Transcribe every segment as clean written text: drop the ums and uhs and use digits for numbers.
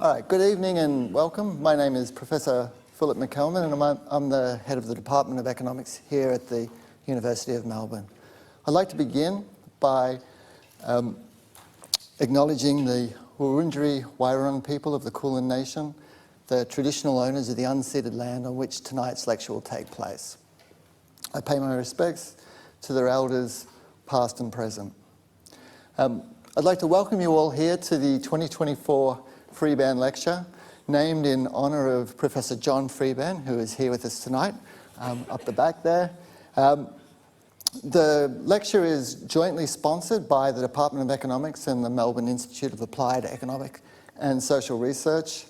All right, good evening and welcome. My name is Professor Fry-McKibbin and I'm the head of the Department of Economics here at the University of Melbourne. I'd like to begin by acknowledging the Wurundjeri Wurrung people of the Kulin Nation, the traditional owners of the unceded land on which tonight's lecture will take place. I pay my respects to their elders, past and present. I'd like to welcome you all here to the 2024 Freebairn Lecture, named in honour of Professor John Freebairn, who is here with us tonight, up the back there. The lecture is jointly sponsored by the Department of Economics and the Melbourne Institute of Applied Economic and Social Research.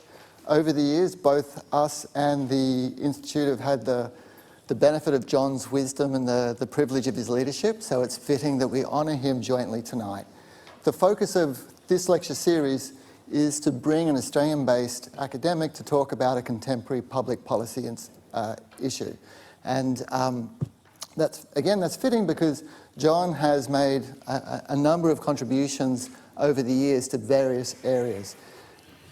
Over the years, both us and the Institute have had the benefit of John's wisdom and the privilege of his leadership, so it's fitting that we honour him jointly tonight. The focus of this lecture series is to bring an Australian-based academic to talk about a contemporary public policy issue. And that's fitting because John has made a number of contributions over the years to various areas.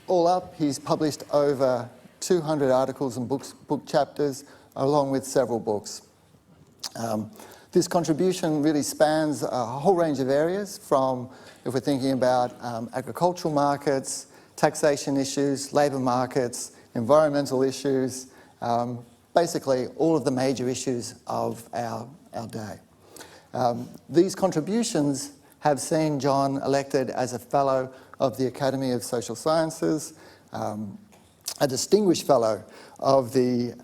All up, he's published over 200 articles and book chapters, along with several books. This contribution really spans a whole range of areas from, if we're thinking about agricultural markets, taxation issues, labour markets, environmental issues, basically all of the major issues of our day. These contributions have seen John elected as a Fellow of the Academy of Social Sciences, a Distinguished Fellow of the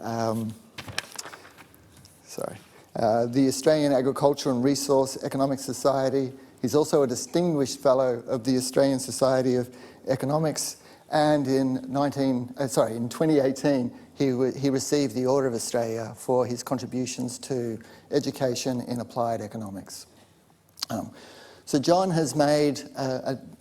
Australian Agriculture and Resource Economic Society. He's also a Distinguished Fellow of the Australian Society of Economics, and in 2018 he received the Order of Australia for his contributions to education in applied economics. So John has made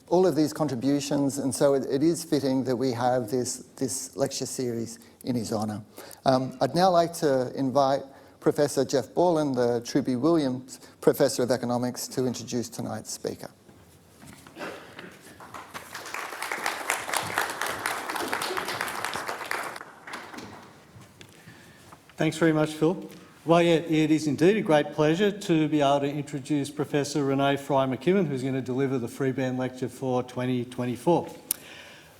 all of these contributions, and so it is fitting that we have this lecture series in his honour. I'd now like to invite Professor Jeff Borland, the Truby Williams Professor of Economics, to introduce tonight's speaker. Thanks very much, Phil. Well, yeah, it is indeed a great pleasure to be able to introduce Professor Renée Fry-McKibbin, who's going to deliver the Freebairn Lecture for 2024.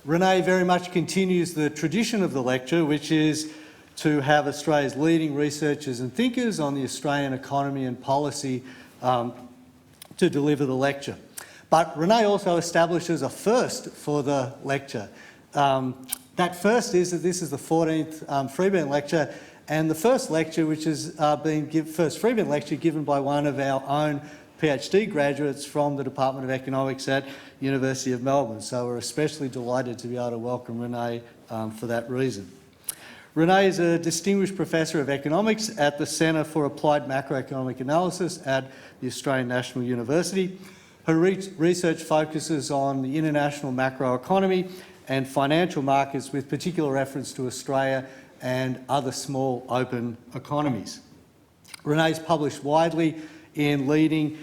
Renée very much continues the tradition of the lecture, which is to have Australia's leading researchers and thinkers on the Australian economy and policy to deliver the lecture. But Renée also establishes a first for the lecture. That first is that this is the 14th Freebairn Lecture, and the first lecture, which is first Freebairn Lecture given by one of our own PhD graduates from the Department of Economics at University of Melbourne. So we're especially delighted to be able to welcome Renée for that reason. Renée is a Distinguished Professor of Economics at the Centre for Applied Macroeconomic Analysis at the Australian National University. Her research focuses on the international macroeconomy and financial markets, with particular reference to Australia and other small open economies. Renée's published widely in the leading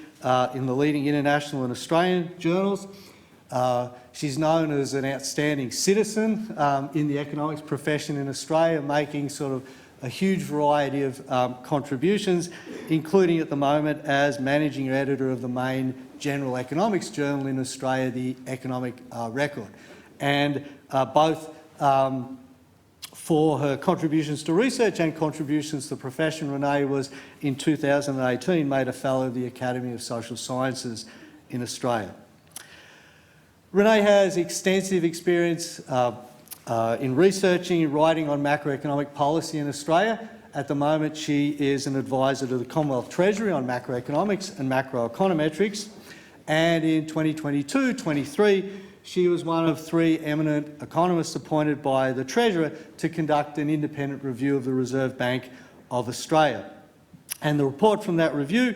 international and Australian journals. She's known as an outstanding citizen in the economics profession in Australia, making sort of a huge variety of contributions, including at the moment as managing editor of the main general economics journal in Australia, the Economic Record. And both for her contributions to research and contributions to the profession, Renée was in 2018 made a Fellow of the Academy of Social Sciences in Australia. Renée has extensive experience in researching and writing on macroeconomic policy in Australia. At the moment, she is an advisor to the Commonwealth Treasury on macroeconomics and macroeconometrics. And in 2022-23, she was one of 3 eminent economists appointed by the Treasurer to conduct an independent review of the Reserve Bank of Australia. And the report from that review,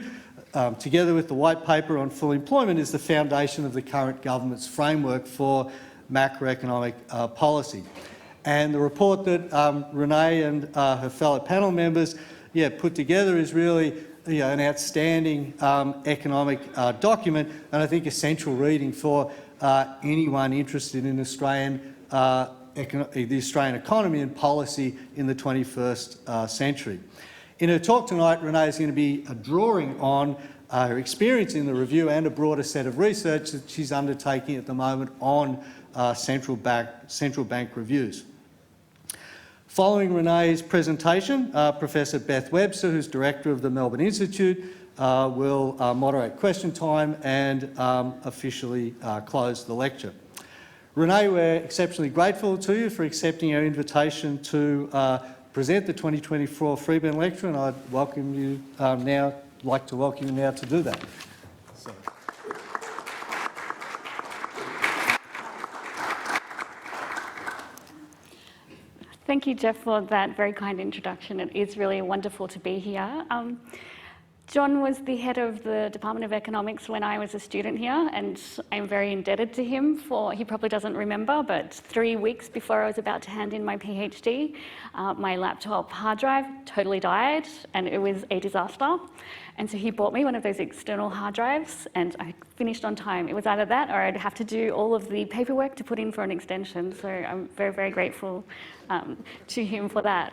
together with the white paper on full employment, is the foundation of the current government's framework for macroeconomic policy. And the report that Renée and her fellow panel members put together is really an outstanding economic document, and I think essential reading for anyone interested in Australian the Australian economy and policy in the 21st century. In her talk tonight, Renée is going to be drawing on her experience in the review and a broader set of research that she's undertaking at the moment on central bank reviews. Following Renée's presentation, Professor Beth Webster, who's Director of the Melbourne Institute, will moderate question time and officially close the lecture. Renée, we're exceptionally grateful to you for accepting our invitation to present the 2024 Freebairn Lecture, and I'd welcome you like to welcome you now to do that. So. Thank you, Jeff, for that very kind introduction. It is really wonderful to be here. John was the head of the Department of Economics when I was a student here, and I'm very indebted to him for, he probably doesn't remember, but 3 weeks before I was about to hand in my PhD, my laptop hard drive totally died, and it was a disaster. And so he bought me one of those external hard drives, and I finished on time. It was either that or I'd have to do all of the paperwork to put in for an extension. So I'm very, very grateful to him for that.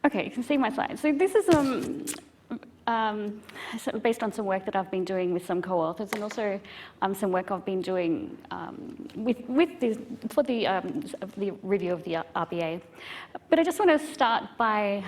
Okay, you can see my slides. So this is based on some work that I've been doing with some co-authors, and also some work I've been doing for the review of the RBA. But I just want to start by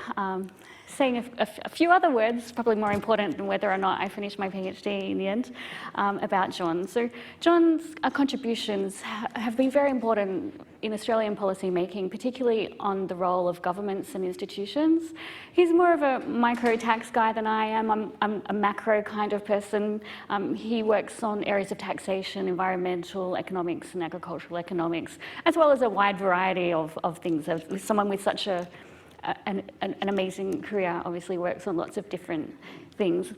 saying a few other words, probably more important than whether or not I finish my PhD in the end, about John. So John's contributions have been very important in Australian policy making, particularly on the role of governments and institutions. He's more of a micro tax guy than I am. I'm a macro kind of person. He works on areas of taxation, environmental economics and agricultural economics, as well as a wide variety of things. Someone with such an amazing career obviously works on lots of different things.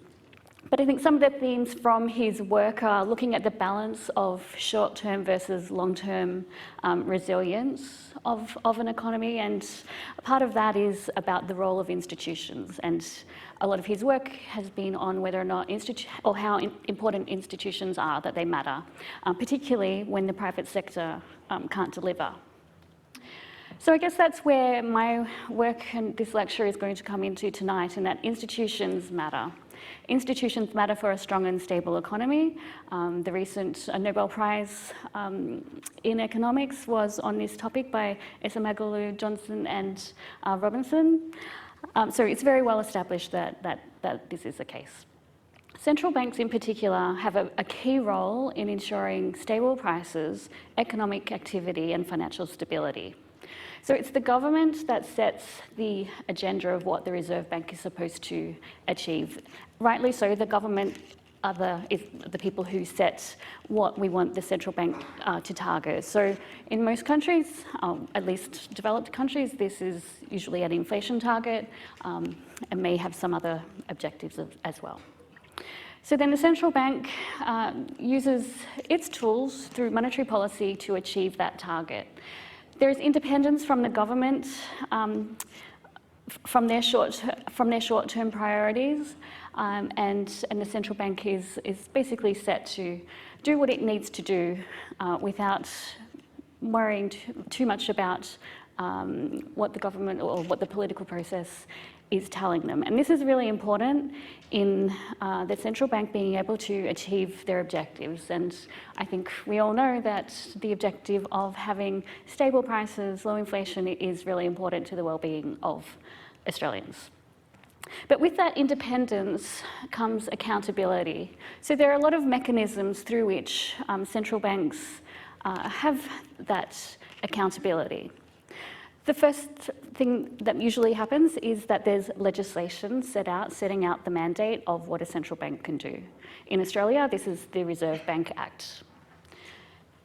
But I think some of the themes from his work are looking at the balance of short-term versus long-term resilience of an economy, and part of that is about the role of institutions. And a lot of his work has been on whether or not how important institutions are, that they matter, particularly when the private sector can't deliver. So I guess that's where my work and this lecture is going to come into tonight, and that institutions matter. Institutions matter for a strong and stable economy. The recent Nobel Prize in economics was on this topic by Esemagolu, Johnson and Robinson. So it's very well established that this is the case. Central banks in particular have a key role in ensuring stable prices, economic activity and financial stability. So it's the government that sets the agenda of what the Reserve Bank is supposed to achieve. Rightly so, the government is the people who set what we want the central bank to target. So in most countries, at least developed countries, this is usually an inflation target and may have some other objectives as well. So then the central bank uses its tools through monetary policy to achieve that target. There is independence from the government from their short-term priorities, and the central bank is basically set to do what it needs to do without worrying too much about what the government or what the political process is telling them. And this is really important in the central bank being able to achieve their objectives. And I think we all know that the objective of having stable prices, low inflation is really important to the well-being of Australians. But with that independence comes accountability. So there are a lot of mechanisms through which central banks have that accountability. The first thing that usually happens is that there's legislation setting out the mandate of what a central bank can do. In Australia, this is the Reserve Bank Act.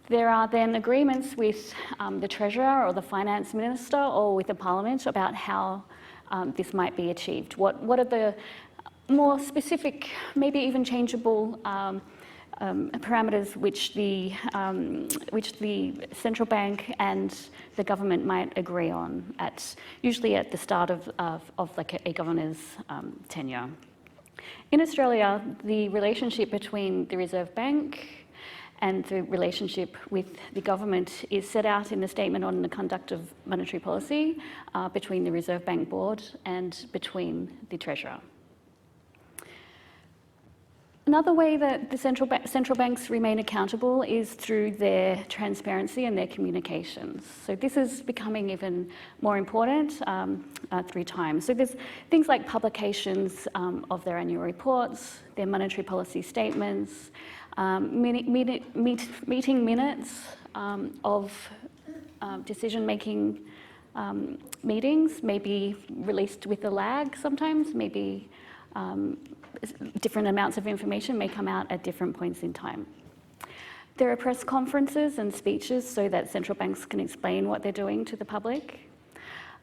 There are then agreements with the Treasurer or the Finance Minister or with the Parliament about how this might be achieved. What are the more specific, maybe even changeable parameters which the central bank and the government might agree on usually at the start of like a governor's tenure. In Australia, the relationship between the Reserve Bank and the relationship with the government is set out in the Statement on the Conduct of Monetary Policy between the Reserve Bank Board and between the Treasurer. Another way that the central banks remain accountable is through their transparency and their communications. So this is becoming even more important through time. So there's things like publications of their annual reports, their monetary policy statements, meeting minutes of decision-making meetings, may be released with a lag sometimes, maybe different amounts of information may come out at different points in time. There are press conferences and speeches so that central banks can explain what they're doing to the public.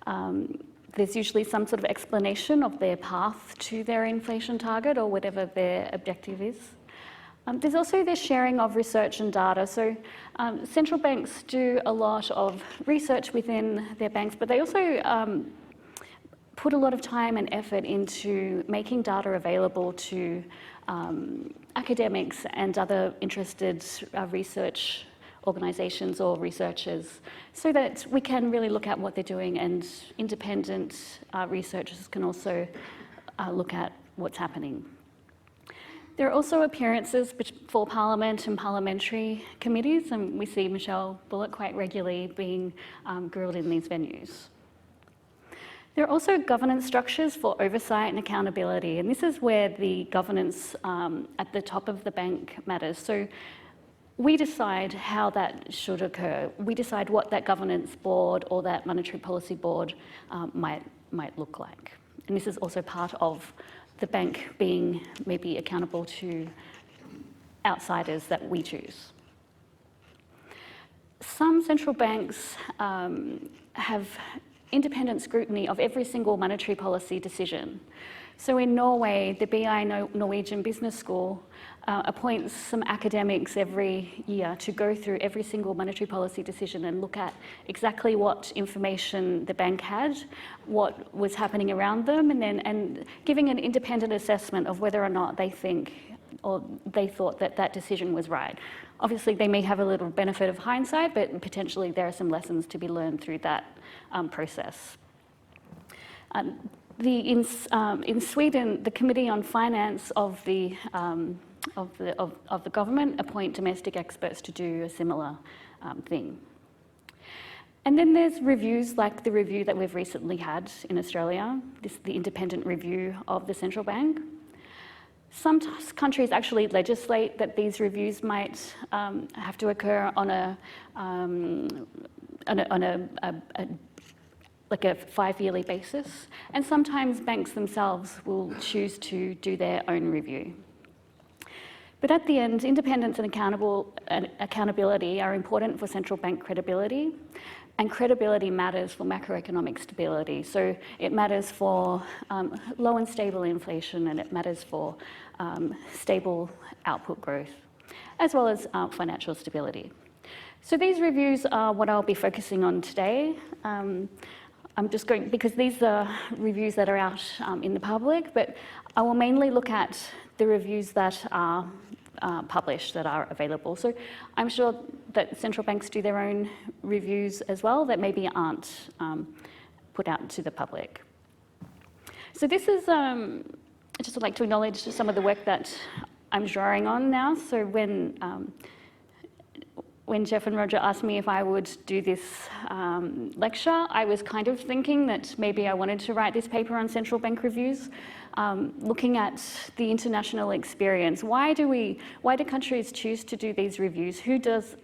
There's usually some sort of explanation of their path to their inflation target or whatever their objective is. There's also the sharing of research and data. So central banks do a lot of research within their banks, but they also put a lot of time and effort into making data available to academics and other interested research organisations or researchers so that we can really look at what they're doing, and independent researchers can also look at what's happening. There are also appearances for Parliament and parliamentary committees, and we see Michelle Bullock quite regularly being grilled in these venues. There are also governance structures for oversight and accountability, and this is where the governance at the top of the bank matters. So we decide how that should occur. We decide what that governance board or that monetary policy board might look like. And this is also part of the bank being maybe accountable to outsiders that we choose. Some central banks have independent scrutiny of every single monetary policy decision. So in Norway, the BI Norwegian Business School appoints some academics every year to go through every single monetary policy decision and look at exactly what information the bank had, what was happening around them, and giving an independent assessment of whether or not they think or they thought that that decision was right. Obviously, they may have a little benefit of hindsight, but potentially there are some lessons to be learned through that process. In Sweden, the Committee on Finance of the government appoint domestic experts to do a similar thing. And then there's reviews like the review that we've recently had in Australia, the independent review of the central bank. Some countries actually legislate that these reviews might have to occur on a 5-yearly basis, and sometimes banks themselves will choose to do their own review. But at the end, independence and accountability are important for central bank credibility, and credibility matters for macroeconomic stability. So it matters for low and stable inflation, and it matters for stable output growth, as well as financial stability. So these reviews are what I'll be focusing on today. I'm just going, because these are reviews that are out in the public, but I will mainly look at the reviews that are published, that are available. So I'm sure that central banks do their own reviews as well that maybe aren't put out to the public. So this is, I just would like to acknowledge some of the work that I'm drawing on now. So when Jeff and Roger asked me if I would do this lecture, I was kind of thinking that maybe I wanted to write this paper on central bank reviews, looking at the international experience. Why do countries choose to do these reviews? Who does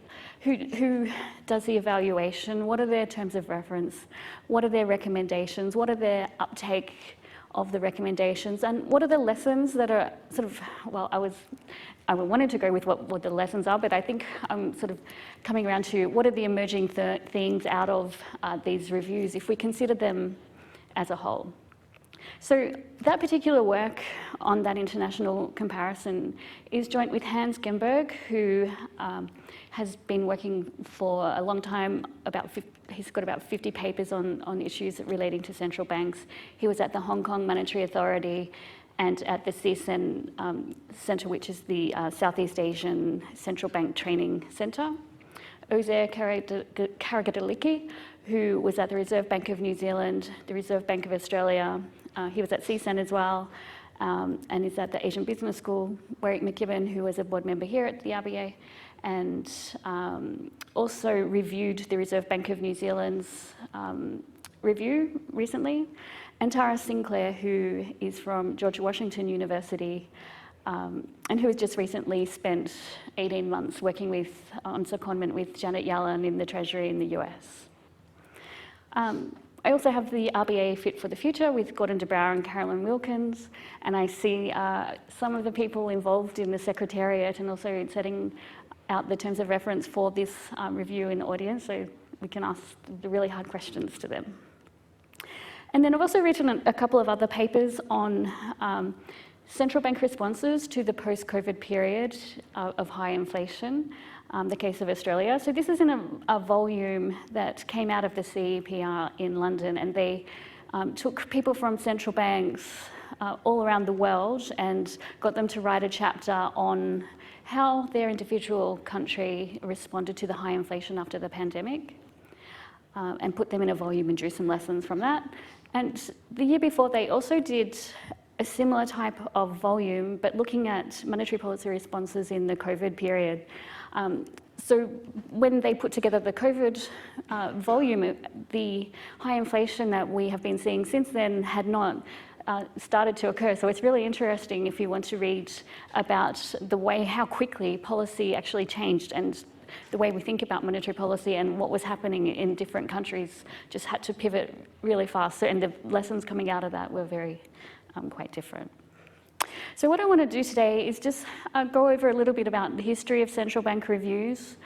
the evaluation? What are their terms of reference? What are their recommendations? What are their uptake of the recommendations? And what are the lessons that are sort of, well, I wanted to go with what the lessons are, but I think I'm sort of coming around to what are the emerging themes out of these reviews if we consider them as a whole. So that particular work on that international comparison is joint with Hans Gemberg, who has been working for a long time. He's got about 50 papers on issues relating to central banks. He was at the Hong Kong Monetary Authority, and at the CSEN Centre, which is the Southeast Asian Central Bank Training Centre. Ozer Karagadaliki, who was at the Reserve Bank of New Zealand, the Reserve Bank of Australia. He was at CSEN as well, and is at the Asian Business School. Warwick McKibbin, who was a board member here at the RBA, and also reviewed the Reserve Bank of New Zealand's review recently. And Tara Sinclair, who is from George Washington University, and who has just recently spent 18 months working on secondment with Janet Yellen in the Treasury in the US. I also have the RBA Fit for the Future with Gordon DeBrow and Carolyn Wilkins, and I see some of the people involved in the Secretariat and also in setting out the terms of reference for this review in the audience, so we can ask the really hard questions to them. And then I've also written a couple of other papers on central bank responses to the post-COVID period of high inflation, the case of Australia. So this is in a volume that came out of the CEPR in London, and they took people from central banks all around the world and got them to write a chapter on how their individual country responded to the high inflation after the pandemic, and put them in a volume and drew some lessons from that. And the year before, they also did a similar type of volume, but looking at monetary policy responses in the COVID period. So when they put together the COVID volume, the high inflation that we have been seeing since then had not started to occur. So it's really interesting if you want to read about the way, how quickly policy actually changed, and the way we think about monetary policy and what was happening in different countries just had to pivot really fast. So, and the lessons coming out of that were very quite different. So what I want to do today is just go over a little bit about the history of central bank reviews,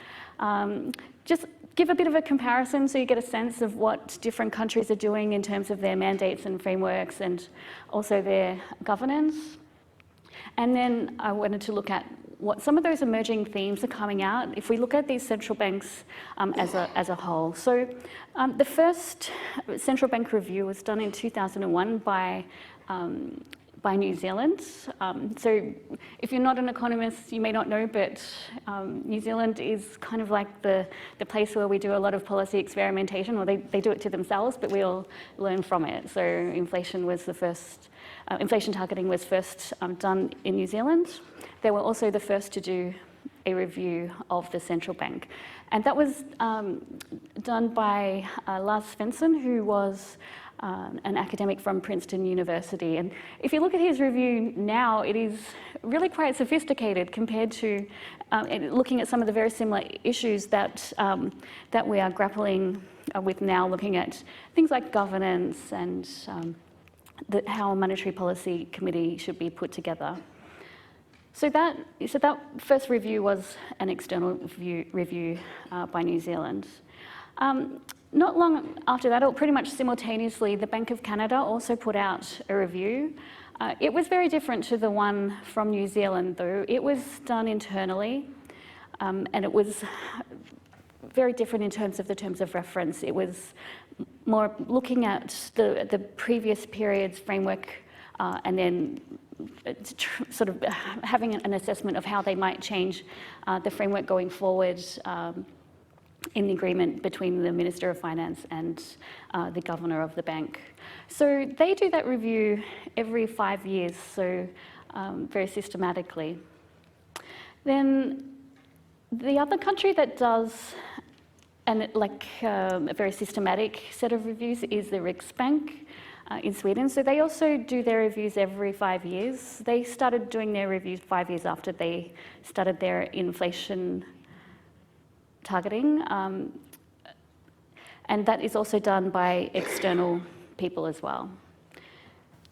just give a bit of a comparison so you get a sense of what different countries are doing in terms of their mandates and frameworks and also their governance. And then I wanted to look at what some of those emerging themes are coming out if we look at these central banks as a whole. So the first central bank review was done in 2001 by New Zealand. So if you're not an economist, you may not know, but New Zealand is kind of like the place where we do a lot of policy experimentation, or they do it to themselves, but we all learn from it. So inflation was the first, inflation targeting was first done in New Zealand. They were also the first to do a review of the central bank. And that was done by Lars Svensson, who was an academic from Princeton University. And if you look at his review now, it is really quite sophisticated compared to looking at some of the very similar issues that we are grappling with now, looking at things like governance and how a monetary policy committee should be put together. So that first review was an external review by New Zealand. Not long after that, or pretty much simultaneously, the Bank of Canada also put out a review. It was very different to the one from New Zealand, though. It was done internally, and it was very different in terms of the terms of reference. It was more looking at the previous period's framework and then sort of having an assessment of how they might change the framework going forward in the agreement between the Minister of Finance and the Governor of the bank. So they do that review every 5 years, so very systematically. Then the other country that does a very systematic set of reviews is the Riksbank in Sweden. So they also do their reviews every 5 years. They started doing their reviews 5 years after they started their inflation targeting, and that is also done by external people as well.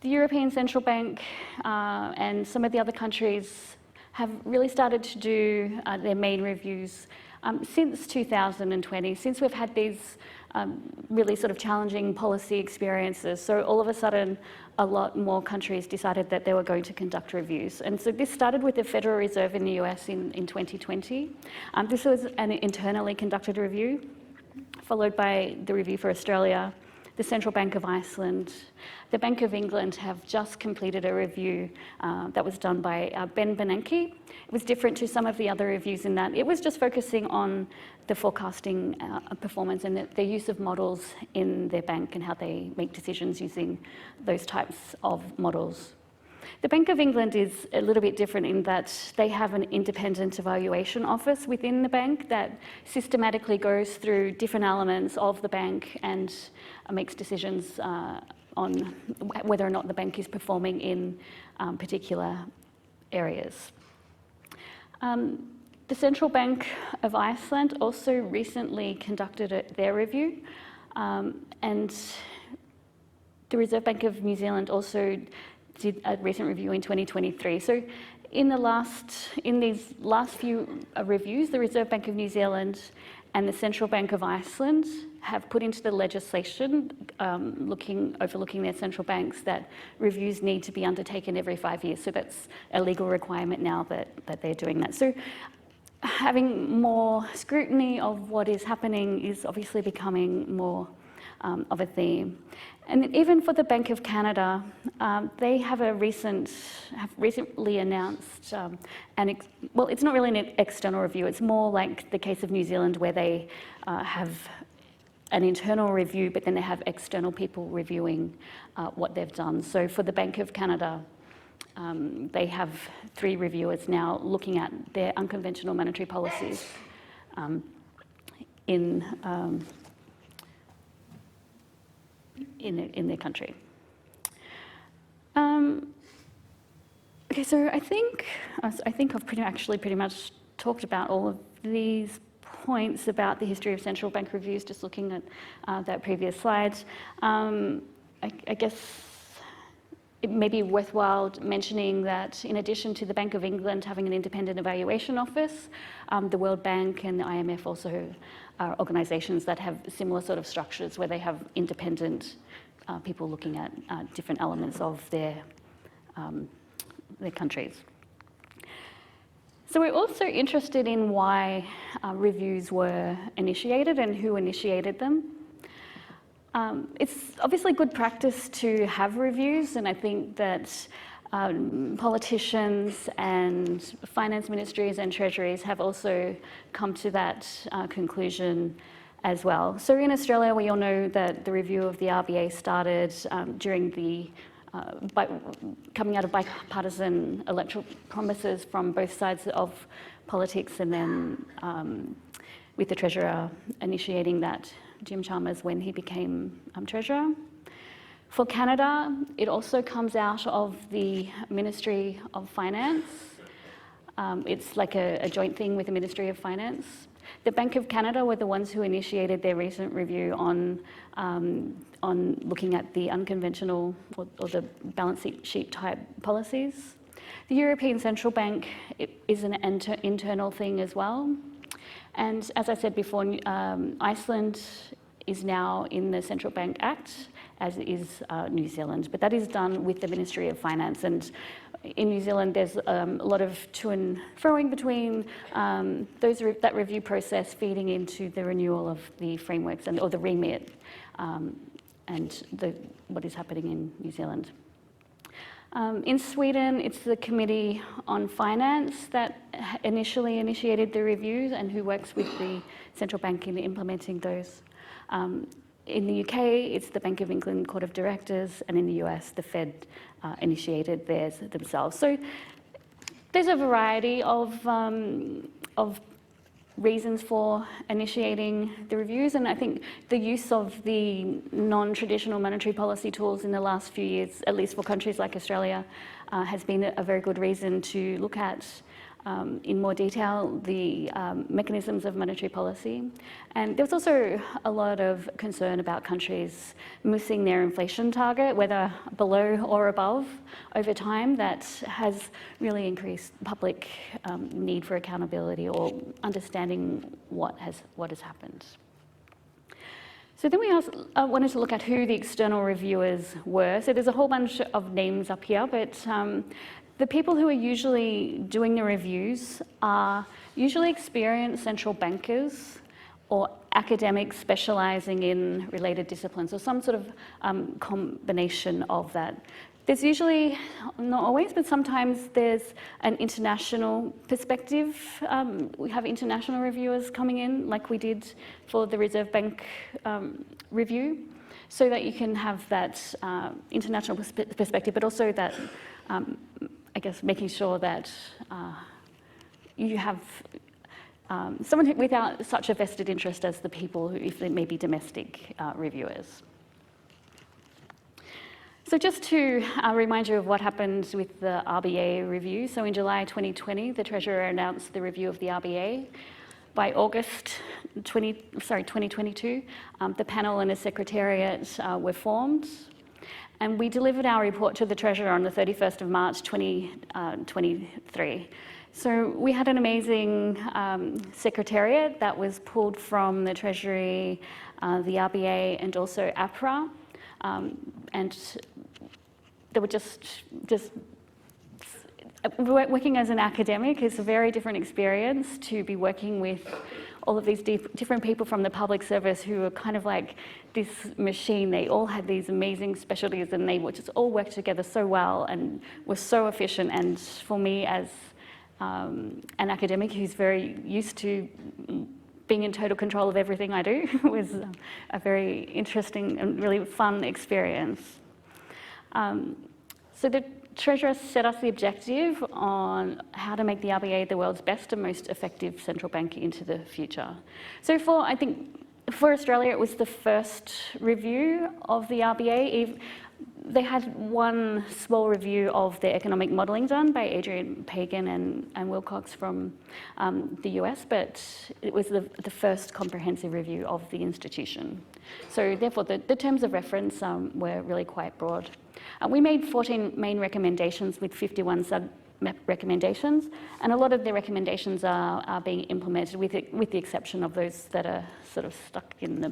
The European Central Bank and some of the other countries have really started to do their main reviews since 2020, since we've had these really sort of challenging policy experiences. So all of a sudden, a lot more countries decided that they were going to conduct reviews. And so this started with the Federal Reserve in the US in 2020. This was an internally conducted review, followed by the review for Australia, the Central Bank of Iceland, the Bank of England have just completed a review that was done by Bernanke. It was different to some of the other reviews in that it was just focusing on the forecasting performance and the use of models in their bank and how they make decisions using those types of models. The Bank of England is a little bit different in that they have an independent evaluation office within the bank that systematically goes through different elements of the bank and makes decisions on whether or not the bank is performing in particular areas. The Central Bank of Iceland also recently conducted their review, and the Reserve Bank of New Zealand also did a recent review in 2023. So in these last few reviews, the Reserve Bank of New Zealand and the Central Bank of Iceland have put into the legislation, overlooking their central banks, that reviews need to be undertaken every 5 years. So that's a legal requirement now that they're doing that. So having more scrutiny of what is happening is obviously becoming more of a theme. And even for the Bank of Canada, they have recently announced well, it's not really an external review, it's more like the case of New Zealand, where they have an internal review, but then they have external people reviewing what they've done. So for the Bank of Canada, they have 3 reviewers now looking at their unconventional monetary policies in their country. Okay, so I think I've pretty much talked about all of these points about the history of central bank reviews, just looking at that previous slide. I guess it may be worthwhile mentioning that in addition to the Bank of England having an independent evaluation office, the World Bank and the IMF also are organisations that have similar sort of structures where they have independent people looking at different elements of their countries. So we're also interested in why reviews were initiated and who initiated them. It's obviously good practice to have reviews, and I think that politicians and finance ministries and treasuries have also come to that conclusion as well. So in Australia, we all know that the review of the RBA started during coming out of bipartisan electoral promises from both sides of politics, and then with the Treasurer initiating that, Jim Chalmers, when he became Treasurer. For Canada, it also comes out of the Ministry of Finance. It's like a joint thing with the Ministry of Finance. The Bank of Canada were the ones who initiated their recent review on looking at the unconventional or the balance sheet type policies. The European Central Bank is an internal thing as well. And as I said before, Iceland is now in the Central Bank Act, as is New Zealand, but that is done with the Ministry of Finance. And in New Zealand, there's a lot of to and froing between that review process feeding into the renewal of the frameworks or the remit and what is happening in New Zealand. In Sweden, it's the Committee on Finance that initially initiated the reviews and who works with the central bank in implementing those. In the UK, it's the Bank of England Court of Directors, and in the US, the Fed initiated theirs themselves. So there's a variety of reasons for initiating the reviews, and I think the use of the non-traditional monetary policy tools in the last few years, at least for countries like Australia, has been a very good reason to look at in more detail the mechanisms of monetary policy. And there was also a lot of concern about countries missing their inflation target, whether below or above, over time. That has really increased public need for accountability or understanding what has happened. So then we wanted to look at who the external reviewers were. So there's a whole bunch of names up here, but the people who are usually doing the reviews are usually experienced central bankers or academics specialising in related disciplines, or some sort of combination of that. There's usually, not always, but sometimes there's an international perspective. We have international reviewers coming in, like we did for the Reserve Bank review, so that you can have that international perspective, but also that, I guess, making sure that you have someone without such a vested interest as the people who, if they may be domestic reviewers. So just to remind you of what happened with the RBA review. So in July 2020, the Treasurer announced the review of the RBA. By August 2022, the panel and the Secretariat were formed. And we delivered our report to the Treasurer on the 31st of March 2023. So we had an amazing Secretariat that was pulled from the Treasury, the RBA, and also APRA. And they were just working as an academic is a very different experience to be working with all of these different people from the public service who were kind of like this machine. They all had these amazing specialties and they would just all work together so well and were so efficient. And for me as an academic who's very used to being in total control of everything I do was a very interesting and really fun experience. So the Treasurer set us the objective on how to make the RBA the world's best and most effective central bank into the future. So I think for Australia, it was the first review of the RBA. They had one small review of the economic modelling done by Adrian Pagan and Wilcox from the US, but it was the first comprehensive review of the institution. So therefore, the terms of reference were really quite broad. We made 14 main recommendations with 51 sub-recommendations, and a lot of the recommendations are being implemented with the exception of those that are sort of stuck in the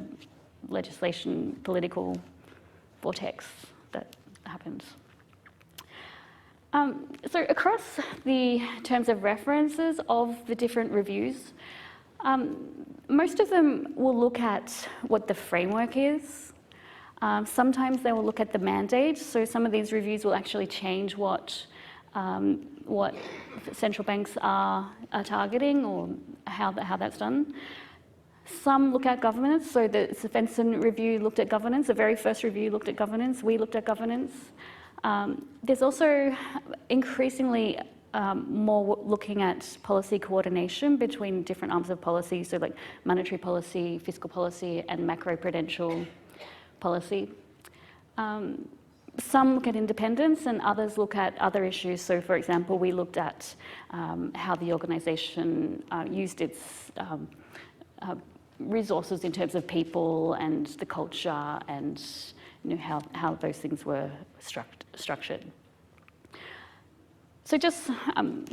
legislation political vortex that happens. So across the terms of references of the different reviews, most of them will look at what the framework is. Sometimes they will look at the mandate. So some of these reviews will actually change what central banks are targeting or how that's done. Some look at governance. So the Svensson review looked at governance. The very first review looked at governance. We looked at governance. There's also increasingly more looking at policy coordination between different arms of policy. So like monetary policy, fiscal policy, and macroprudential policy. Some look at independence and others look at other issues. So for example, we looked at how the organisation used its resources in terms of people and the culture and how those things were structured. So just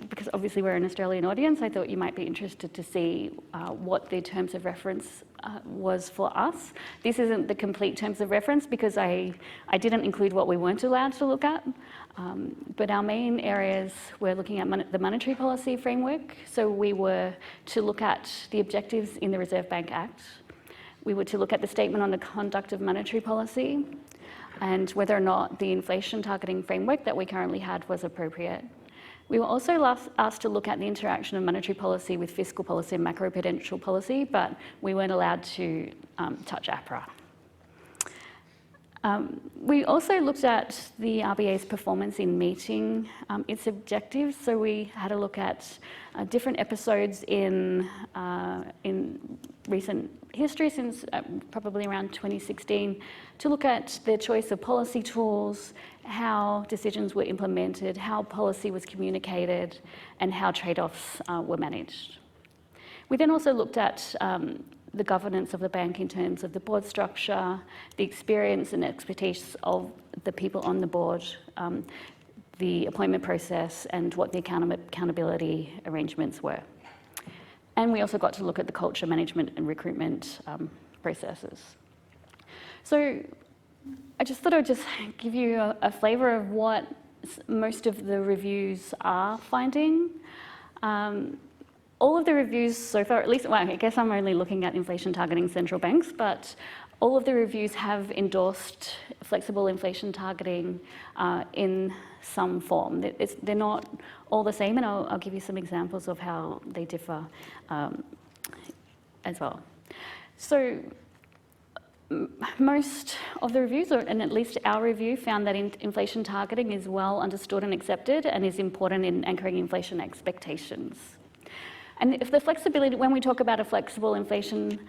because obviously we're an Australian audience, I thought you might be interested to see what the terms of reference was for us. This isn't the complete terms of reference because I didn't include what we weren't allowed to look at. But our main areas were looking at the monetary policy framework. So we were to look at the objectives in the Reserve Bank Act. We were to look at the statement on the conduct of monetary policy and whether or not the inflation targeting framework that we currently had was appropriate. We were also asked to look at the interaction of monetary policy with fiscal policy and macroprudential policy, but we weren't allowed to touch APRA. We also looked at the RBA's performance in meeting its objectives. So we had a look at different episodes in recent history since probably around 2016 to look at the choice of policy tools, how decisions were implemented, how policy was communicated, and how trade-offs were managed. We then also looked at the governance of the bank in terms of the board structure, the experience and expertise of the people on the board, the appointment process, and what the accountability arrangements were. And we also got to look at the culture management and recruitment processes. So I just thought I'd just give you a flavour of what most of the reviews are finding. all of the reviews so far, at least, well, I guess I'm only looking at inflation targeting central banks, but all of the reviews have endorsed flexible inflation targeting in some form. They're not all the same, and I'll give you some examples of how they differ as well. So most of the reviews, and at least our review, found that inflation targeting is well understood and accepted and is important in anchoring inflation expectations. And if the flexibility, when we talk about a flexible inflation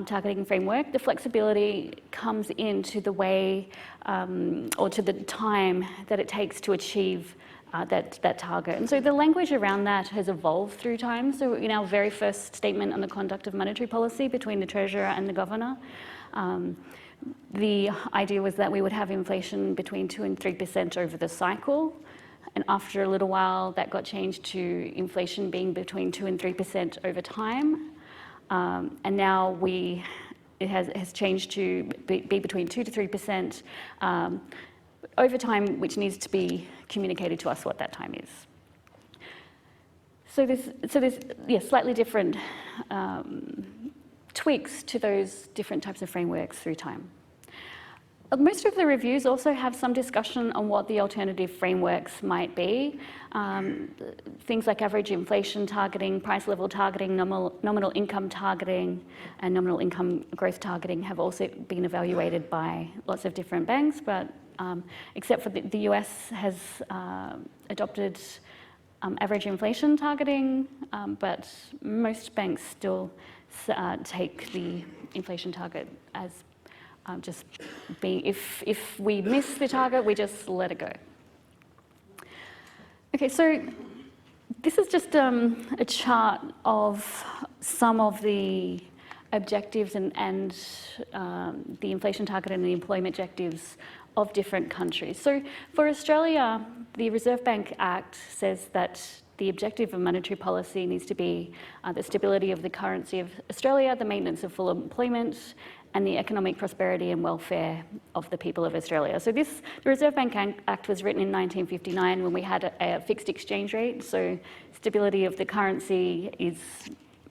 targeting framework, the flexibility comes into the way or to the time that it takes to achieve that target. And so the language around that has evolved through time. So in our very first statement on the conduct of monetary policy between the Treasurer and the Governor, the idea was that we would have inflation between 2% and 3% over the cycle. And after a little while, that got changed to inflation being between 2% and 3% over time. And now it has changed to be between 2% to 3% over time, which needs to be communicated to us what that time is. So there's slightly different tweaks to those different types of frameworks through time. Most of the reviews also have some discussion on what the alternative frameworks might be. Things like average inflation targeting, price level targeting, nominal income targeting, and nominal income growth targeting have also been evaluated by lots of different banks, but except for the US has adopted average inflation targeting, but most banks still take the inflation target as just being, if we miss the target, we just let it go. Okay, so this is just a chart of some of the objectives and the inflation target and the employment objectives of different countries. So for Australia, the Reserve Bank Act says that the objective of monetary policy needs to be the stability of the currency of Australia, the maintenance of full employment, and the economic prosperity and welfare of the people of Australia. So the Reserve Bank Act was written in 1959 when we had a fixed exchange rate. So stability of the currency is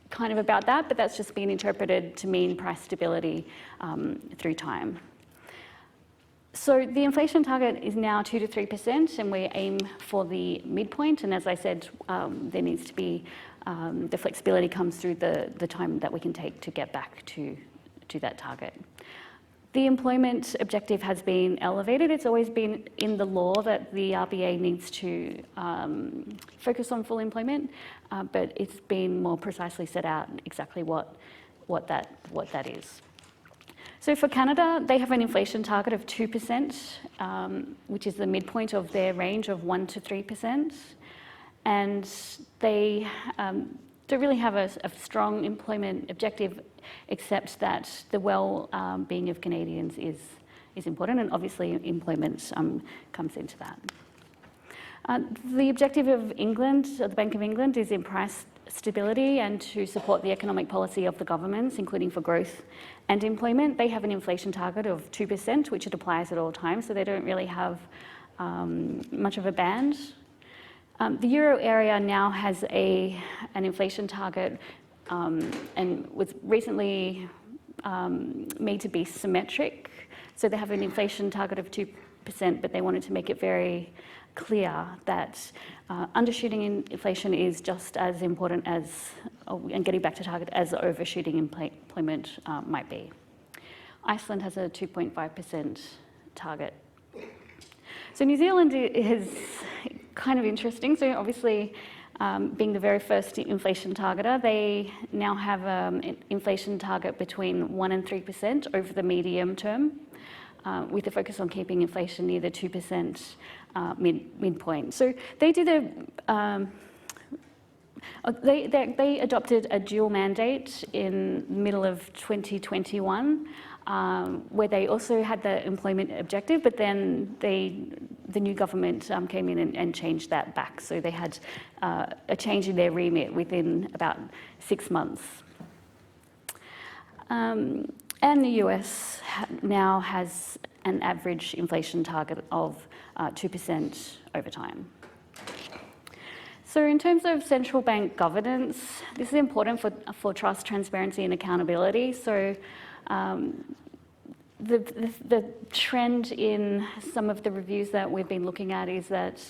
kind of about that, but that's just been interpreted to mean price stability through time. So the inflation target is now 2% to 3%, and we aim for the midpoint. And as I said, there needs to be, the flexibility comes through the time that we can take to get back to that target. The employment objective has been elevated. It's always been in the law that the RBA needs to focus on full employment, but it's been more precisely set out exactly what that is. So for Canada, they have an inflation target of 2%, which is the midpoint of their range of 1% to 3%. And they don't really have a strong employment objective, except that the well-being of Canadians is important, and obviously employment comes into that. The objective of England, the Bank of England, is in price stability and to support the economic policy of the governments, including for growth and employment. They have an inflation target of 2%, which it applies at all times, so they don't really have much of a band. The euro area now has an inflation target and was recently made to be symmetric. So they have an inflation target of 2%, but they wanted to make it very clear that undershooting inflation is just as important as, and getting back to target, as overshooting employment might be. Iceland has a 2.5% target. So New Zealand is kind of interesting. So obviously, being the very first inflation targeter, they now have an inflation target between 1% and 3% over the medium term, with a focus on keeping inflation near the 2% midpoint. So they did they adopted a dual mandate in the middle of 2021, where they also had the employment objective, but then the new government came in and changed that back. So they had a change in their remit within about 6 months. And the US now has an average inflation target of 2% over time. So in terms of central bank governance, this is important for trust, transparency and accountability. So the trend in some of the reviews that we've been looking at is that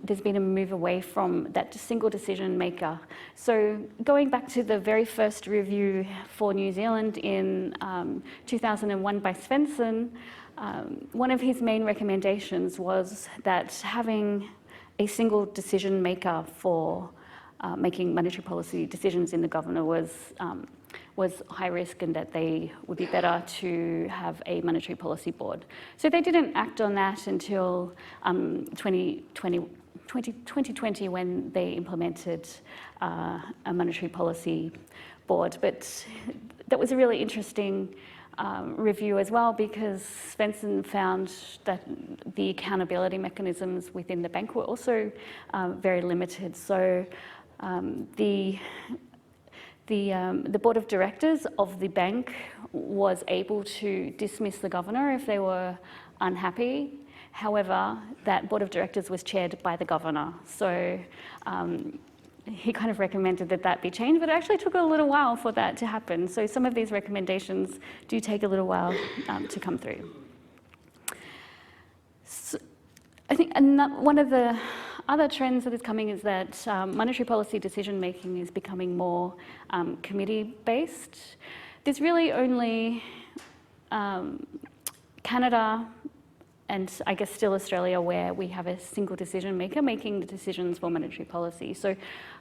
there's been a move away from that single decision maker. So going back to the very first review for New Zealand in 2001 by Svensson, one of his main recommendations was that having a single decision maker for making monetary policy decisions in the governor was high risk, and that they would be better to have a monetary policy board. So they didn't act on that until 2020 when they implemented a monetary policy board. But that was a really interesting review as well, because Svensson found that the accountability mechanisms within the bank were also very limited. So the board of directors of the bank was able to dismiss the governor if they were unhappy. However, that board of directors was chaired by the governor. So he kind of recommended that that be changed, but it actually took a little while for that to happen. So some of these recommendations do take a little while to come through. So I think one of the other trends that is coming is that monetary policy decision making is becoming more committee-based. There's really only Canada and I guess still Australia where we have a single decision maker making the decisions for monetary policy. So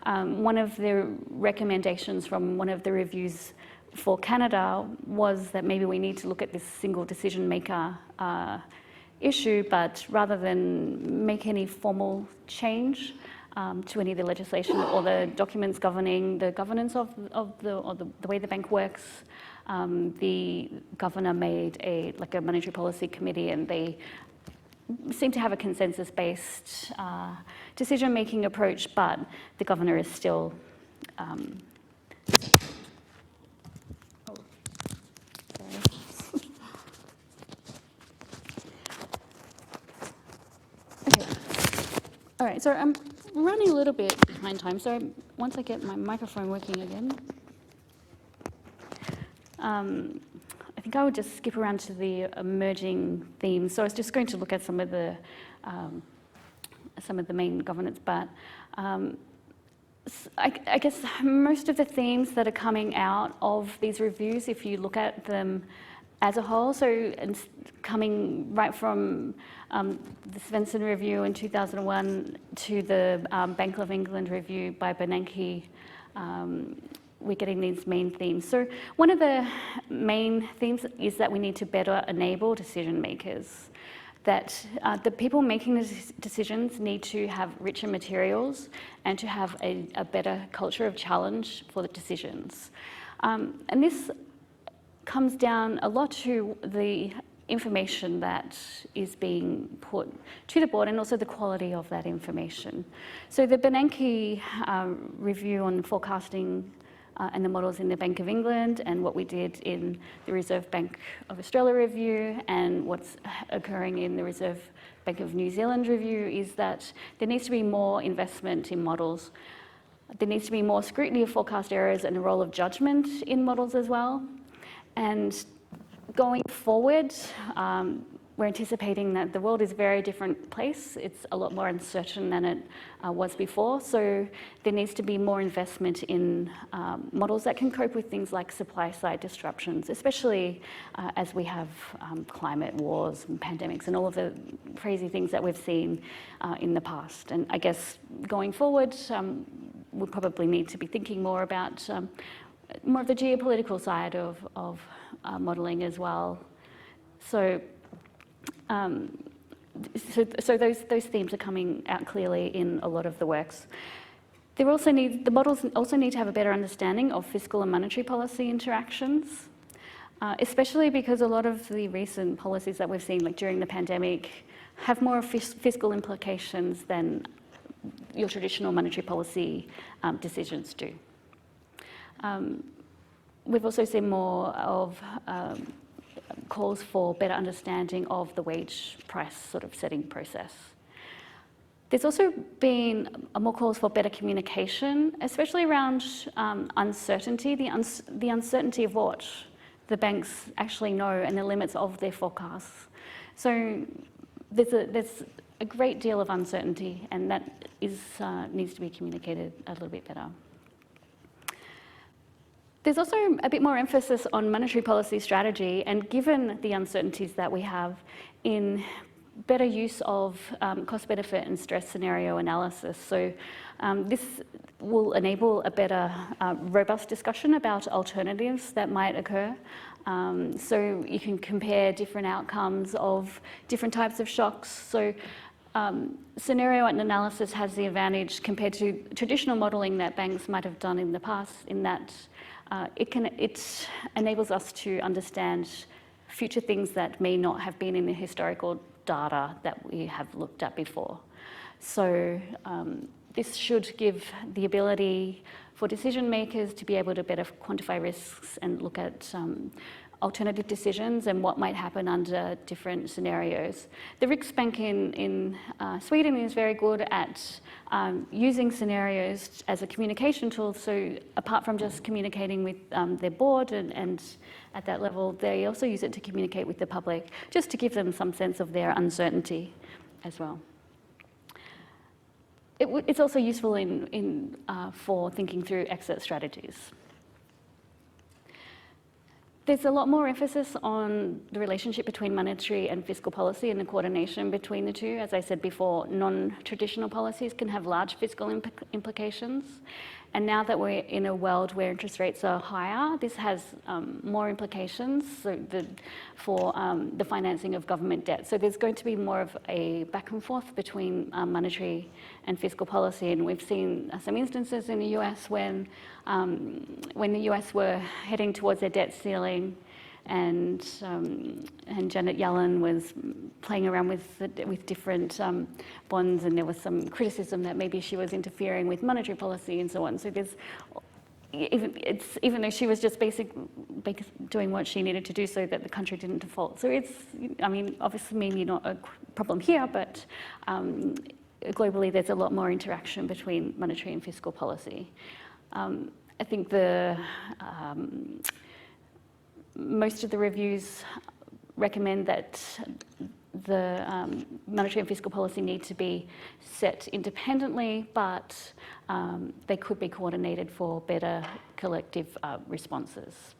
one of the recommendations from one of the reviews for Canada was that maybe we need to look at this single decision maker issue, but rather than make any formal change to any of the legislation or the documents governing the governance of the way the bank works, the governor made a monetary policy committee, and they seem to have a consensus-based decision-making approach, but the governor is still All right, so I'm running a little bit behind time, so once I get my microphone working again, I think I would just skip around to the emerging themes. So I was just going to look at some of the main governance, but I guess most of the themes that are coming out of these reviews, if you look at them as a whole, so and coming right from the Svensson review in 2001 to the Bank of England review by Bernanke, we're getting these main themes. So one of the main themes is that we need to better enable decision makers, that the people making the decisions need to have richer materials and to have a better culture of challenge for the decisions. And this comes down a lot to the information that is being put to the board and also the quality of that information. So the Bernanke review on forecasting and the models in the Bank of England, and what we did in the Reserve Bank of Australia review, and what's occurring in the Reserve Bank of New Zealand review, is that there needs to be more investment in models. There needs to be more scrutiny of forecast errors and the role of judgment in models as well. And going forward, we're anticipating that the world is a very different place. It's a lot more uncertain than it was before. So there needs to be more investment in models that can cope with things like supply-side disruptions, especially as we have climate wars and pandemics and all of the crazy things that we've seen in the past. And I guess going forward, we'll probably need to be thinking more about more of the geopolitical side of modelling as well. So, so those themes are coming out clearly in a lot of the works. The models also need to have a better understanding of fiscal and monetary policy interactions, especially because a lot of the recent policies that we've seen, like during the pandemic, have more fiscal implications than your traditional monetary policy decisions do. We've also seen more of calls for better understanding of the wage price sort of setting process. There's also been more calls for better communication, especially around uncertainty, the uncertainty of what the banks actually know and the limits of their forecasts. So there's a great deal of uncertainty, and that needs to be communicated a little bit better. There's also a bit more emphasis on monetary policy strategy, and given the uncertainties that we have, in better use of cost-benefit and stress scenario analysis. So this will enable a better, robust discussion about alternatives that might occur. So you can compare different outcomes of different types of shocks. So scenario analysis has the advantage compared to traditional modelling that banks might have done in the past, in that it enables us to understand future things that may not have been in the historical data that we have looked at before. So this should give the ability for decision makers to be able to better quantify risks and look at alternative decisions and what might happen under different scenarios. The Riksbank in Sweden is very good at using scenarios as a communication tool. So apart from just communicating with their board and at that level, they also use it to communicate with the public, just to give them some sense of their uncertainty as well. It's also useful for thinking through exit strategies. There's a lot more emphasis on the relationship between monetary and fiscal policy and the coordination between the two. As I said before, non-traditional policies can have large fiscal implications. And now that we're in a world where interest rates are higher, this has more implications for the financing of government debt. So there's going to be more of a back and forth between monetary and fiscal policy. And we've seen some instances in the US when the US were heading towards their debt ceiling, and Janet Yellen was playing around with different bonds, and there was some criticism that maybe she was interfering with monetary policy and so on. So there's even though she was just doing what she needed to do so that the country didn't default. So obviously maybe not a problem here, but globally there's a lot more interaction between monetary and fiscal policy. I think most of the reviews recommend that the monetary and fiscal policy need to be set independently, but they could be coordinated for better collective responses.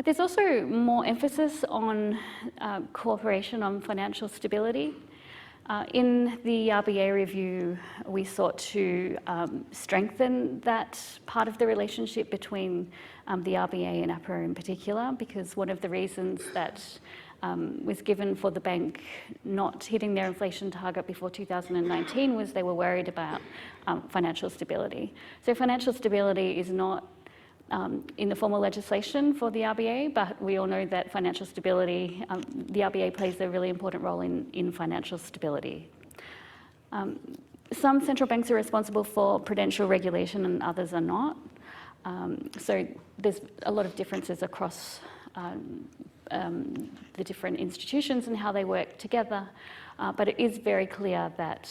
There's also more emphasis on cooperation on financial stability. In the RBA review, we sought to strengthen that part of the relationship between the RBA and APRA in particular, because one of the reasons that was given for the bank not hitting their inflation target before 2019 was they were worried about financial stability. So financial stability is not in the formal legislation for the RBA, but we all know that financial stability, the RBA plays a really important role in financial stability. Some central banks are responsible for prudential regulation and others are not. So there's a lot of differences across the different institutions and how they work together, but it is very clear that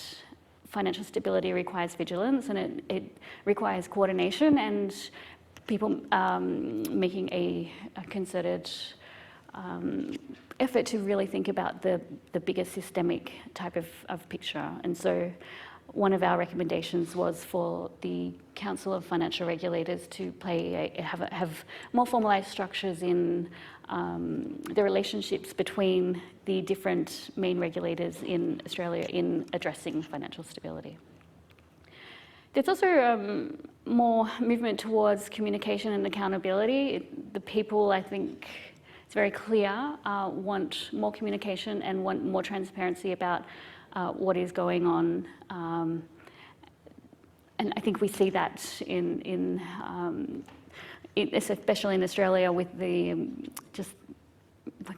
financial stability requires vigilance, and it requires coordination and people making a concerted effort to really think about the bigger systemic type of picture. And so one of our recommendations was for the Council of Financial Regulators to have more formalised structures in the relationships between the different main regulators in Australia in addressing financial stability. There's also more movement towards communication and accountability. The people, I think, it's very clear, want more communication and want more transparency about what is going on. And I think we see that especially in Australia, with the just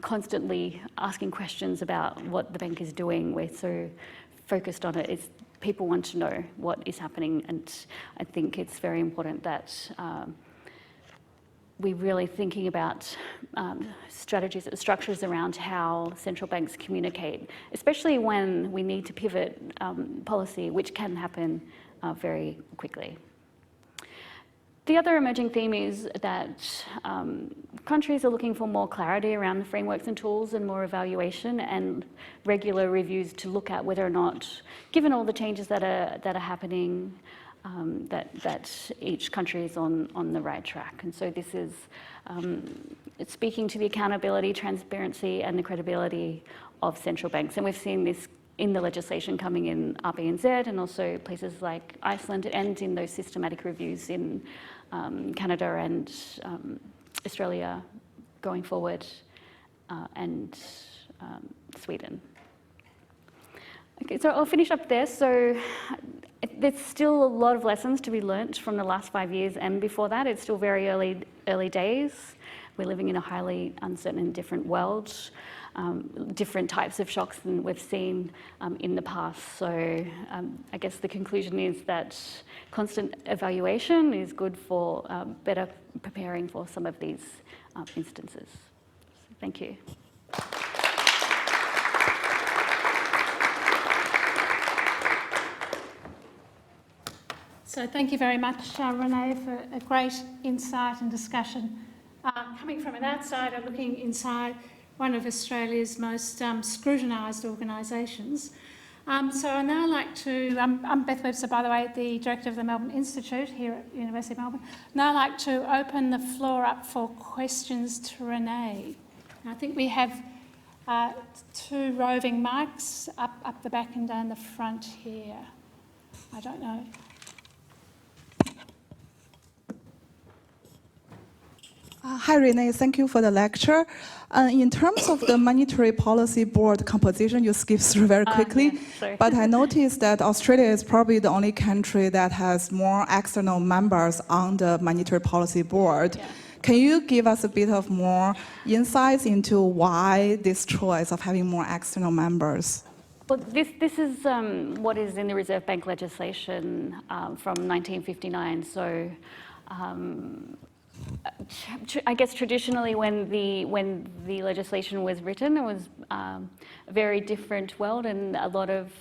constantly asking questions about what the bank is doing. We're so focused on it. People want to know what is happening, and I think it's very important that we're really thinking about structures around how central banks communicate, especially when we need to pivot policy, which can happen very quickly. The other emerging theme is that countries are looking for more clarity around the frameworks and tools and more evaluation and regular reviews to look at whether or not, given all the changes that are happening, that each country is on the right track. And so this is it's speaking to the accountability, transparency and the credibility of central banks. And we've seen this in the legislation coming in RBNZ and also places like Iceland, and in those systematic reviews in Canada and Australia going forward, and Sweden. Okay, so I'll finish up there. So there's still a lot of lessons to be learnt from the last 5 years, and before that, it's still very early days. We're living in a highly uncertain and different world, different types of shocks than we've seen in the past. So I guess the conclusion is that constant evaluation is good for better preparing for some of these instances. So thank you. So thank you very much, Renée, for a great insight and discussion. Coming from an outsider looking inside one of Australia's most scrutinised organisations. So I'd now like to, I'm Beth Webster, by the way, the Director of the Melbourne Institute here at the University of Melbourne. Now I'd like to open the floor up for questions to Renée. I think we have 2 roving mics up the back and down the front here. I don't know. Hi, Renée. Thank you for the lecture. In terms of the Monetary Policy Board composition, you skipped through very quickly. Yeah, but I noticed that Australia is probably the only country that has more external members on the Monetary Policy Board. Yeah. Can you give us a bit of more insights into why this choice of having more external members? Well, this is what is in the Reserve Bank legislation from 1959. So. I guess traditionally, when the legislation was written, it was a very different world, and a lot of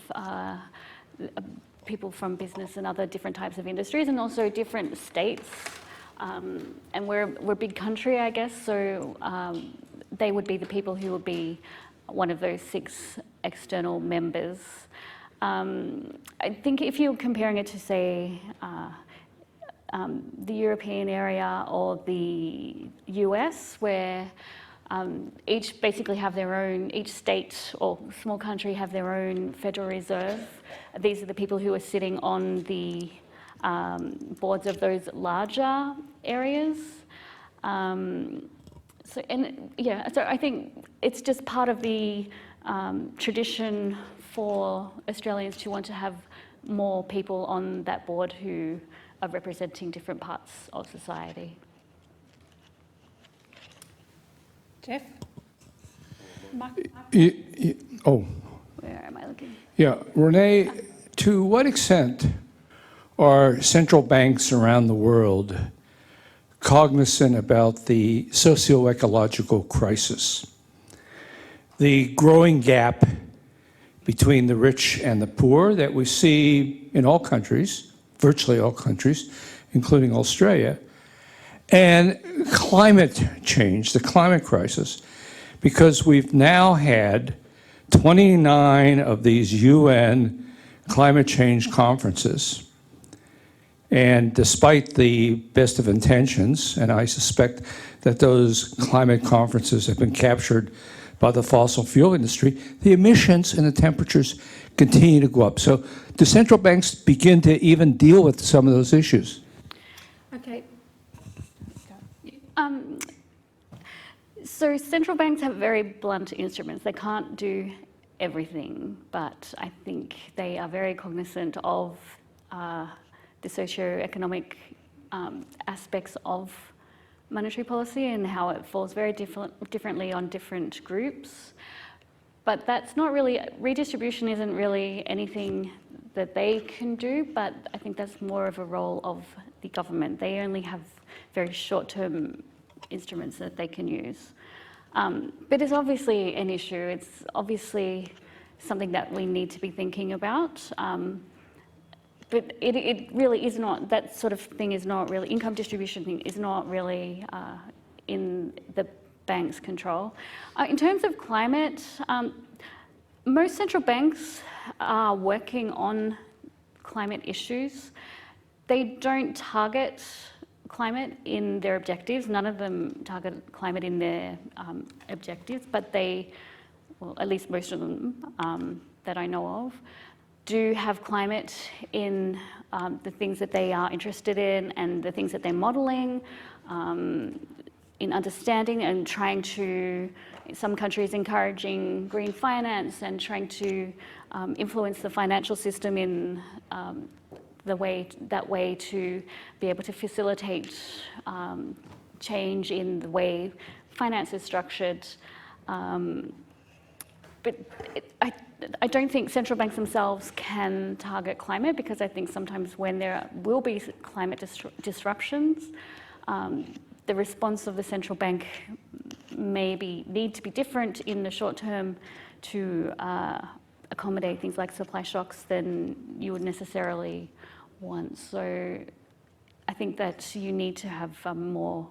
people from business and other different types of industries, and also different states. And we're a big country, I guess. So they would be the people who would be one of those 6 external members. I think if you're comparing it to, say, the European area or the US, where each basically have their own, each state or small country have their own Federal Reserve. These are the people who are sitting on the boards of those larger areas. So I think it's just part of the tradition for Australians to want to have more people on that board who are representing different parts of society. Jeff? Where am I looking? Yeah, Renée, to what extent are central banks around the world cognizant about the socio-ecological crisis? The growing gap between the rich and the poor that we see in all countries, virtually all countries, including Australia, and climate change, the climate crisis, because we've now had 29 of these UN climate change conferences. And despite the best of intentions, and I suspect that those climate conferences have been captured by the fossil fuel industry, the emissions and the temperatures continue to go up. So do central banks begin to even deal with some of those issues? Okay. So central banks have very blunt instruments. They can't do everything, but I think they are very cognizant of the socio-economic aspects of monetary policy and how it falls very differently on different groups. But that's not really, redistribution isn't really anything that they can do, but I think that's more of a role of the government. They only have very short-term instruments that they can use. But it's obviously an issue. It's obviously something that we need to be thinking about. But it really is not, that sort of thing is not really, income distribution thing is not really in the bank's control. In terms of climate, most central banks are working on climate issues. They don't target climate in their objectives. None of them target climate in their objectives, but they, well, at least most of them that I know of, do have climate in the things that they are interested in and the things that they're modelling, in understanding and trying to, some countries encouraging green finance and trying to influence the financial system in that way to be able to facilitate change in the way finance is structured. But I don't think central banks themselves can target climate, because I think sometimes when there will be climate disruptions, the response of the central bank need to be different in the short term to accommodate things like supply shocks than you would necessarily want. So I think that you need to have more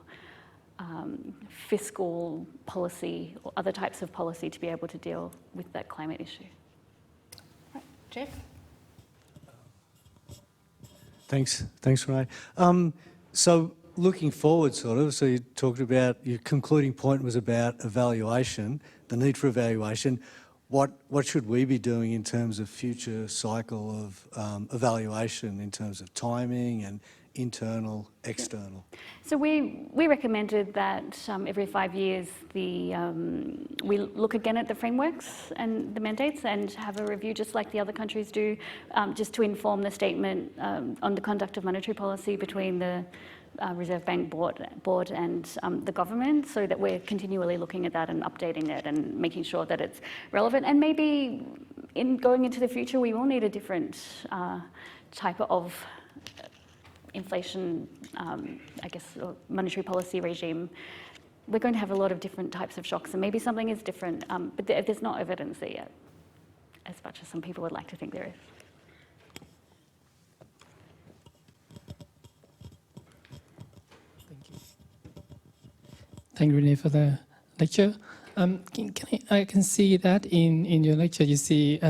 fiscal policy or other types of policy to be able to deal with that climate issue. Right. Jeff? Thanks, Renée. So looking forward, sort of, so you talked about, your concluding point was about evaluation, the need for evaluation. What should we be doing in terms of future cycle of evaluation, in terms of timing and internal, external? So we recommended that every 5 years we look again at the frameworks and the mandates and have a review, just like the other countries do, just to inform the statement on the conduct of monetary policy between the Reserve Bank board and the government, so that we're continually looking at that and updating it and making sure that it's relevant. And maybe in going into the future, we will need a different type of inflation, I guess, or monetary policy regime. We're going to have a lot of different types of shocks, and maybe something is different, but there's not evidence there yet, as much as some people would like to think there is. Thank you, Renée, for the lecture. I can see that in your lecture you see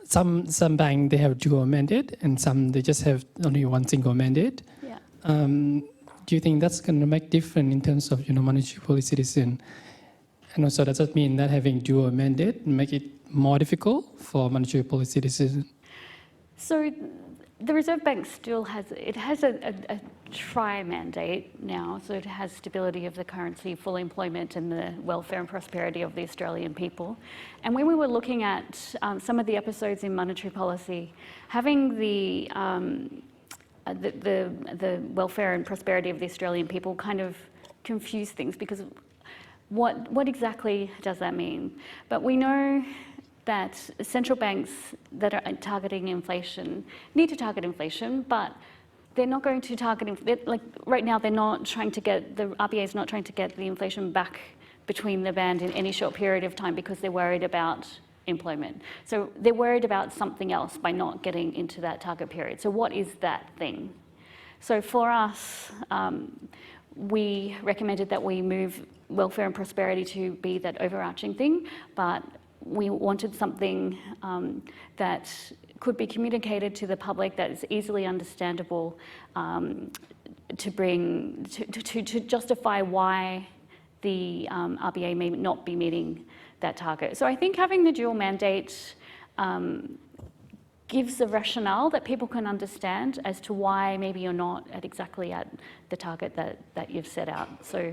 some banks, they have dual mandate, and some they just have only one single mandate. Yeah. Do you think that's going to make difference in terms of monetary policy decision? And also, does that mean that having dual mandate make it more difficult for monetary policy decision? So the Reserve Bank still has a tri-mandate now, so it has stability of the currency, full employment, and the welfare and prosperity of the Australian people. And when we were looking at some of the episodes in monetary policy, having the welfare and prosperity of the Australian people kind of confused things, because what exactly does that mean? But we know that central banks that are targeting inflation need to target inflation, but they're not going to target, like right now, they're not trying to get, the RBA is not trying to get the inflation back between the band in any short period of time, because they're worried about employment. So they're worried about something else by not getting into that target period. So what is that thing? So for us, we recommended that we move welfare and prosperity to be that overarching thing, but we wanted something that could be communicated to the public, that is easily understandable, to justify why the RBA may not be meeting that target. So I think having the dual mandate gives a rationale that people can understand as to why maybe you're not exactly at the target that you've set out. So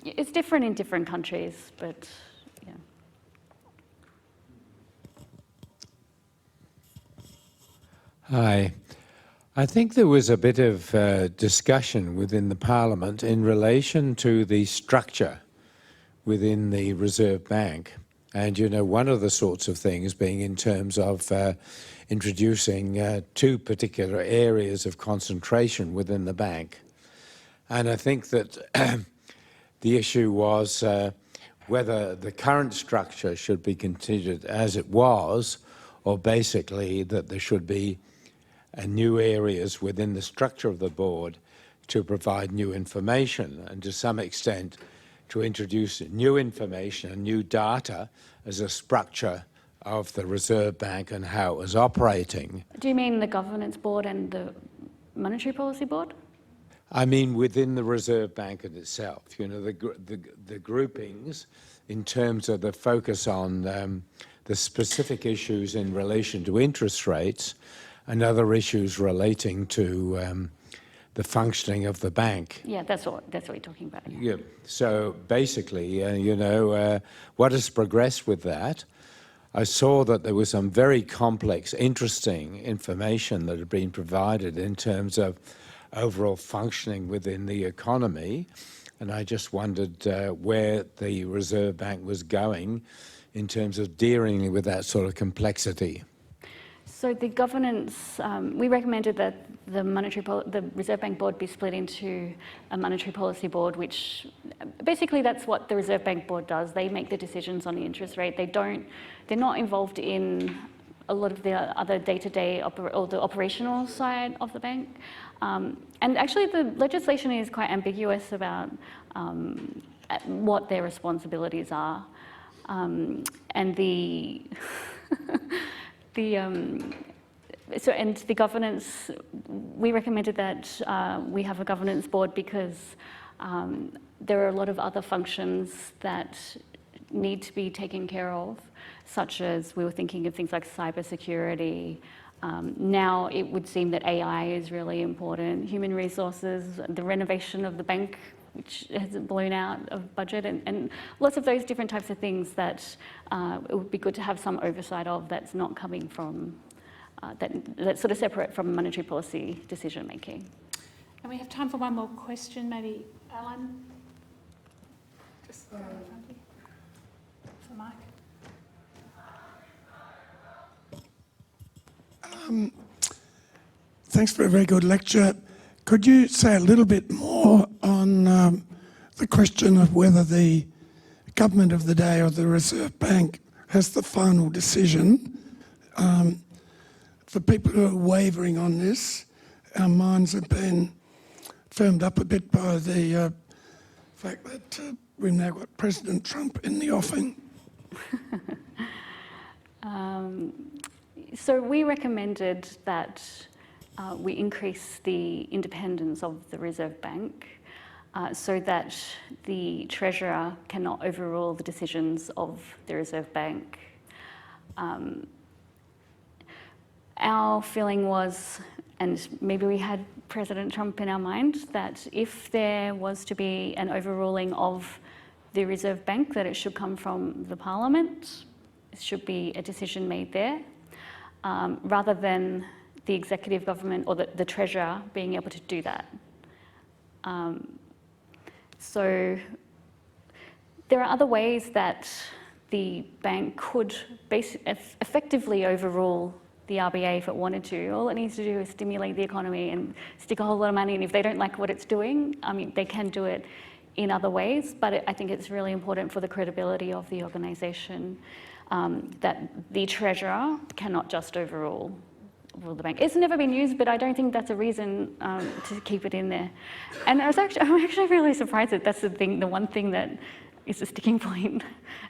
it's different in different countries, but yeah. Hi. I think there was a bit of discussion within the Parliament in relation to the structure within the Reserve Bank. And, one of the sorts of things being in terms of introducing two particular areas of concentration within the bank. And I think that the issue was whether the current structure should be continued as it was, or basically that there should be new areas within the structure of the board to provide new information, and to some extent to introduce new information and new data as a structure of the Reserve Bank and how it was operating. Do you mean the governance board and the monetary policy board? I mean within the Reserve Bank in itself, you know, the groupings in terms of the focus on the specific issues in relation to interest rates and other issues relating to the functioning of the bank. Yeah, that's what you're talking about. Yeah. So basically, you know, what has progressed with that? I saw that there was some very complex, interesting information that had been provided in terms of overall functioning within the economy, and I just wondered where the Reserve Bank was going in terms of dealing with that sort of complexity. So the governance, we recommended that the Reserve Bank board be split into a monetary policy board, which basically that's what the Reserve Bank board does. They make the decisions on the interest rate. They're not involved in a lot of the other day-to-day or the operational side of the bank. And actually the legislation is quite ambiguous about what their responsibilities are. And the governance, we recommended that we have a governance board because there are a lot of other functions that need to be taken care of, such as we were thinking of things like cybersecurity. Now it would seem that AI is really important, human resources, the renovation of the bank, which has blown out of budget, and lots of those different types of things that it would be good to have some oversight of that's not coming from, that's sort of separate from monetary policy decision making. And we have time for one more question, maybe Alan. Just go in front of you. For Mike. Thanks for a very good lecture. Could you say a little bit more on the question of whether the government of the day or the Reserve Bank has the final decision? For people who are wavering on this, our minds have been firmed up a bit by the fact that we've now got President Trump in the offing. So we recommended that we increase the independence of the Reserve Bank so that the Treasurer cannot overrule the decisions of the Reserve Bank. Our feeling was, and maybe we had President Trump in our mind, that if there was to be an overruling of the Reserve Bank, that it should come from the Parliament. It should be a decision made there, rather than the executive government or the Treasurer being able to do that. So there are other ways that the bank could effectively overrule the RBA if it wanted to. All it needs to do is stimulate the economy and stick a whole lot of money in. If they don't like what it's doing, I mean, they can do it in other ways, but I think it's really important for the credibility of the organisation that the Treasurer cannot just overrule the bank. It's never been used, but I don't think that's a reason to keep it in there. And I'm actually really surprised that that's the one thing that is a sticking point,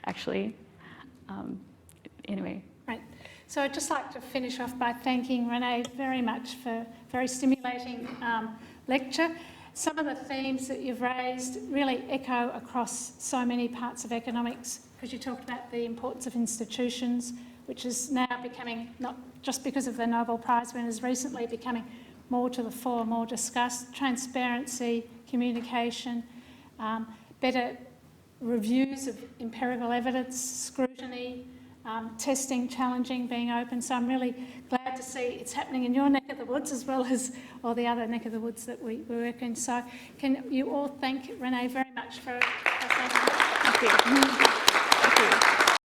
actually. Anyway. Right. So I'd just like to finish off by thanking Renée very much for a very stimulating lecture. Some of the themes that you've raised really echo across so many parts of economics, because you talked about the importance of institutions, which is now becoming, not just because of the Nobel Prize winners recently, becoming more to the fore, more discussed. Transparency, communication, better reviews of empirical evidence, scrutiny, testing, challenging, being open. So I'm really glad to see it's happening in your neck of the woods as well as all the other neck of the woods that we work in. So can you all thank Renée very much for that? Thank you. Thank you.